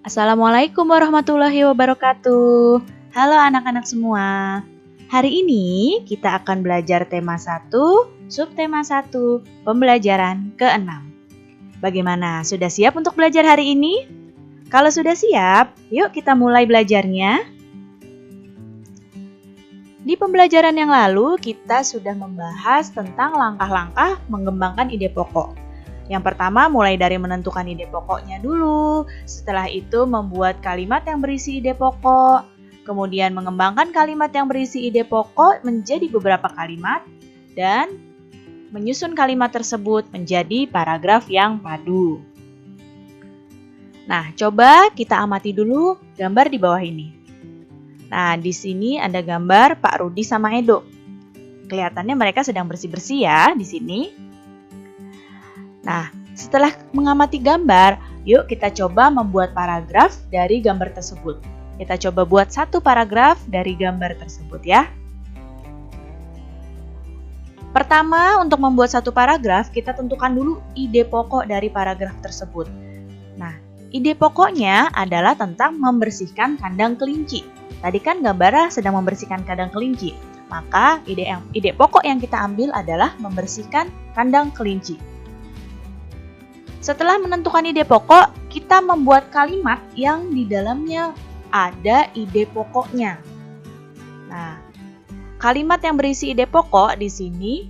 Assalamualaikum warahmatullahi wabarakatuh. Halo anak-anak semua. Hari ini kita akan belajar tema 1, subtema 1, pembelajaran ke-6. Bagaimana? Sudah siap untuk belajar hari ini? Kalau sudah siap, yuk kita mulai belajarnya. Di pembelajaran yang lalu, kita sudah membahas tentang langkah-langkah mengembangkan ide pokok. Yang pertama, mulai dari menentukan ide pokoknya dulu. Setelah itu, membuat kalimat yang berisi ide pokok. Kemudian, mengembangkan kalimat yang berisi ide pokok menjadi beberapa kalimat. Dan menyusun kalimat tersebut menjadi paragraf yang padu. Nah, coba kita amati dulu gambar di bawah ini. Nah, di sini ada gambar Pak Rudi sama Edo. Kelihatannya mereka sedang bersih-bersih ya di sini. Nah, setelah mengamati gambar, yuk kita coba membuat paragraf dari gambar tersebut. Kita coba buat satu paragraf dari gambar tersebut ya. Pertama, untuk membuat satu paragraf, kita tentukan dulu ide pokok dari paragraf tersebut. Nah, ide pokoknya adalah tentang membersihkan kandang kelinci. Tadi kan gambarnya sedang membersihkan kandang kelinci. Maka ide pokok yang kita ambil adalah membersihkan kandang kelinci. Setelah menentukan ide pokok, kita membuat kalimat yang di dalamnya ada ide pokoknya. Nah, kalimat yang berisi ide pokok di sini,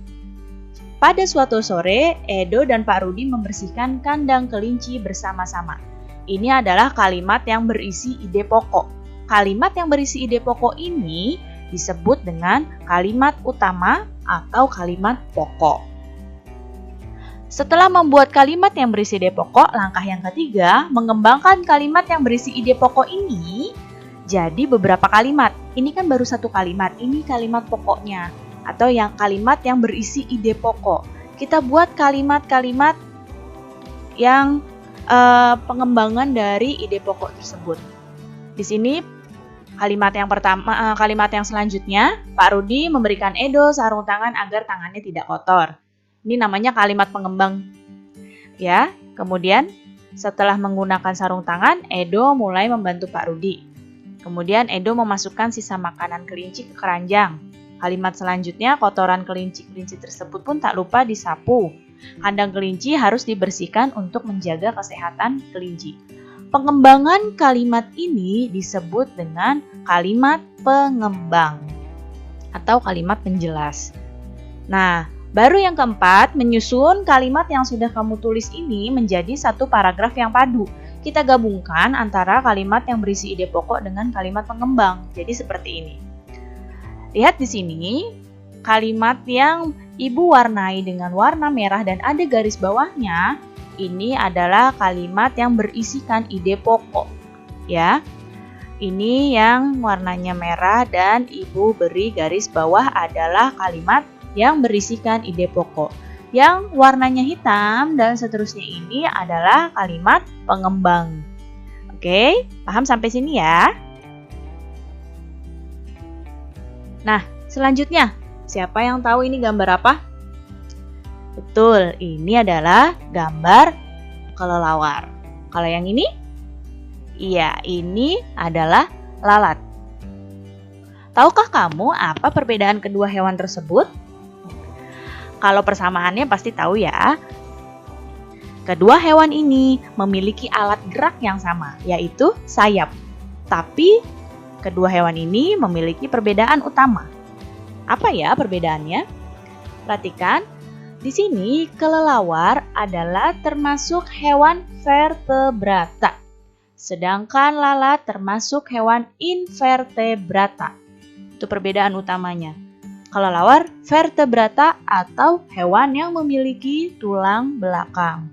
pada suatu sore, Edo dan Pak Rudi membersihkan kandang kelinci bersama-sama. Ini adalah kalimat yang berisi ide pokok. Kalimat yang berisi ide pokok ini disebut dengan kalimat utama atau kalimat pokok. Setelah membuat kalimat yang berisi ide pokok, langkah yang ketiga, mengembangkan kalimat yang berisi ide pokok ini jadi beberapa kalimat. Ini kan baru satu kalimat, ini kalimat pokoknya atau yang kalimat yang berisi ide pokok. Kita buat kalimat-kalimat yang pengembangan dari ide pokok tersebut. Di sini kalimat yang pertama, kalimat yang selanjutnya, Pak Rudi memberikan Edo sarung tangan agar tangannya tidak kotor. Ini namanya kalimat pengembang. Ya, kemudian setelah menggunakan sarung tangan, Edo mulai membantu Pak Rudi. Kemudian Edo memasukkan sisa makanan kelinci ke keranjang. Kalimat selanjutnya, kotoran kelinci-kelinci tersebut pun tak lupa disapu. Kandang kelinci harus dibersihkan untuk menjaga kesehatan kelinci. Pengembangan kalimat ini disebut dengan kalimat pengembang atau kalimat penjelas. Nah, baru yang keempat, menyusun kalimat yang sudah kamu tulis ini menjadi satu paragraf yang padu. Kita gabungkan antara kalimat yang berisi ide pokok dengan kalimat pengembang. Jadi seperti ini. Lihat di sini, kalimat yang Ibu warnai dengan warna merah dan ada garis bawahnya, ini adalah kalimat yang berisikan ide pokok. Ya. Ini yang warnanya merah dan Ibu beri garis bawah adalah kalimat yang berisikan ide pokok. Yang warnanya hitam dan seterusnya ini adalah kalimat pengembang. Oke, paham sampai sini ya? Nah, selanjutnya, siapa yang tahu ini gambar apa? Betul, ini adalah gambar kelelawar. Kalau yang ini? Iya, ini adalah lalat. Tahukah kamu apa perbedaan kedua hewan tersebut? Kalau persamaannya pasti tahu ya. Kedua hewan ini memiliki alat gerak yang sama, yaitu sayap. Tapi, kedua hewan ini memiliki perbedaan utama. Apa ya perbedaannya? Perhatikan, di sini kelelawar adalah termasuk hewan vertebrata. Sedangkan lalat termasuk hewan invertebrata. Itu perbedaan utamanya. Kelelawar vertebrata atau hewan yang memiliki tulang belakang.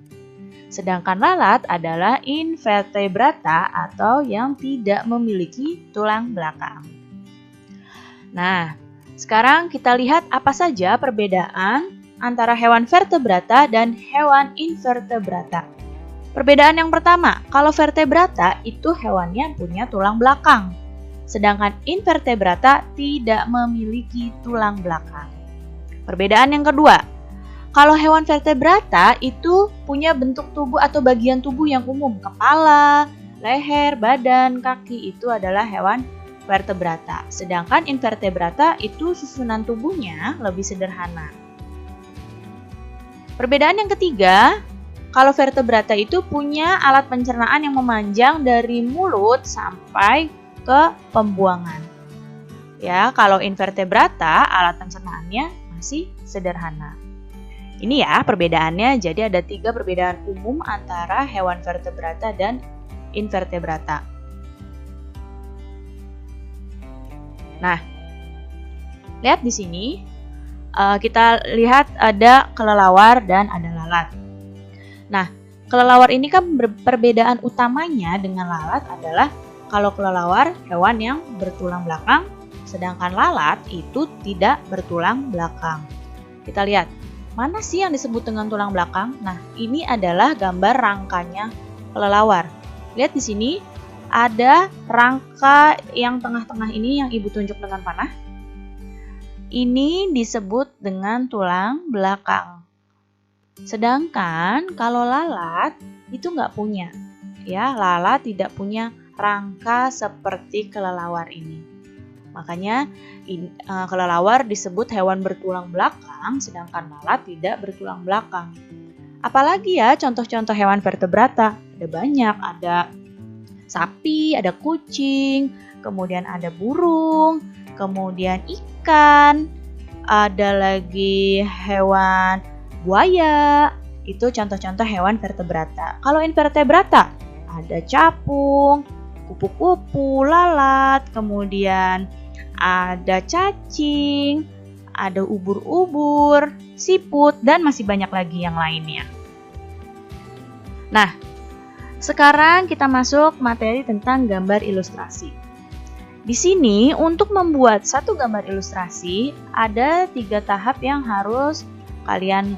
Sedangkan lalat adalah invertebrata atau yang tidak memiliki tulang belakang. Nah, sekarang kita lihat apa saja perbedaan antara hewan vertebrata dan hewan invertebrata. Perbedaan yang pertama, kalau vertebrata itu hewannya punya tulang belakang. Sedangkan invertebrata tidak memiliki tulang belakang. Perbedaan yang kedua, Kalau hewan vertebrata itu punya bentuk tubuh atau bagian tubuh yang umum, kepala, leher, badan, kaki itu adalah hewan vertebrata. Sedangkan invertebrata itu susunan tubuhnya lebih sederhana. Perbedaan yang ketiga, kalau vertebrata itu punya alat pencernaan yang memanjang dari mulut sampai ke pembuangan. Ya, kalau invertebrata alat pencernaannya masih sederhana. Ini ya perbedaannya, jadi ada 3 perbedaan umum antara hewan vertebrata dan invertebrata. Nah, lihat di sini, kita lihat ada kelelawar dan ada lalat. Nah, kelelawar ini kan perbedaan utamanya dengan lalat adalah kalau kelelawar hewan yang bertulang belakang, sedangkan lalat itu tidak bertulang belakang. Kita lihat, mana sih yang disebut dengan tulang belakang? Nah, ini adalah gambar rangkanya kelelawar. Lihat di sini, ada rangka yang tengah-tengah ini yang ibu tunjuk dengan panah. Ini disebut dengan tulang belakang. Sedangkan kalau lalat itu nggak punya. Ya, lalat tidak punya rangka seperti kelelawar ini. Makanya kelelawar disebut hewan bertulang belakang, sedangkan lalat tidak bertulang belakang. Apalagi ya contoh-contoh hewan vertebrata? Ada banyak, ada sapi, ada kucing, kemudian ada burung, kemudian ikan, ada lagi hewan buaya. Itu contoh-contoh hewan vertebrata. Kalau invertebrata, ada capung, kupu-kupu, lalat, kemudian ada cacing, ada ubur-ubur, siput, dan masih banyak lagi yang lainnya. Nah, sekarang kita masuk materi tentang gambar ilustrasi. Di sini, untuk membuat satu gambar ilustrasi, ada 3 tahap yang harus kalian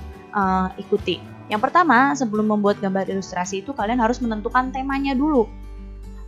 ikuti. Yang pertama, sebelum membuat gambar ilustrasi itu kalian harus menentukan temanya dulu.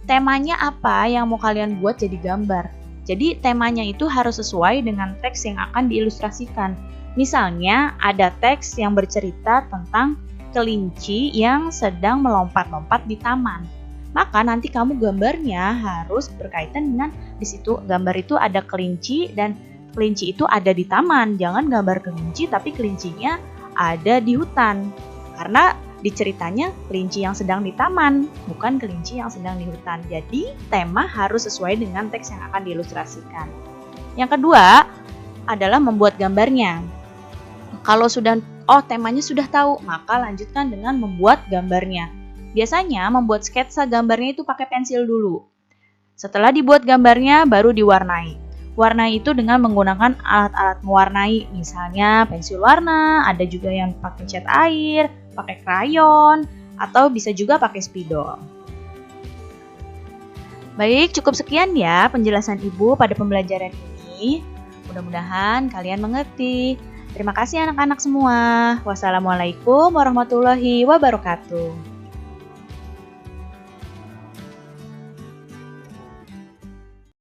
Temanya apa yang mau kalian buat jadi gambar. Jadi temanya itu harus sesuai dengan teks yang akan diilustrasikan. Misalnya ada teks yang bercerita tentang kelinci yang sedang melompat-lompat di taman. Maka nanti kamu gambarnya harus berkaitan dengan di situ gambar itu ada kelinci dan kelinci itu ada di taman. Jangan gambar kelinci tapi kelincinya ada di hutan. Karena diceritanya kelinci yang sedang di taman, bukan kelinci yang sedang di hutan. Jadi, tema harus sesuai dengan teks yang akan diilustrasikan. Yang kedua adalah membuat gambarnya. Kalau temanya sudah tahu, maka lanjutkan dengan membuat gambarnya. Biasanya membuat sketsa gambarnya itu pakai pensil dulu. Setelah dibuat gambarnya, baru diwarnai. Warnai itu dengan menggunakan alat-alat mewarnai, misalnya pensil warna, ada juga yang pakai cat air, pakai krayon, atau bisa juga pakai spidol. Baik, cukup sekian ya penjelasan Ibu pada pembelajaran ini. Mudah-mudahan kalian mengerti. Terima kasih anak-anak semua. Wassalamualaikum warahmatullahi wabarakatuh.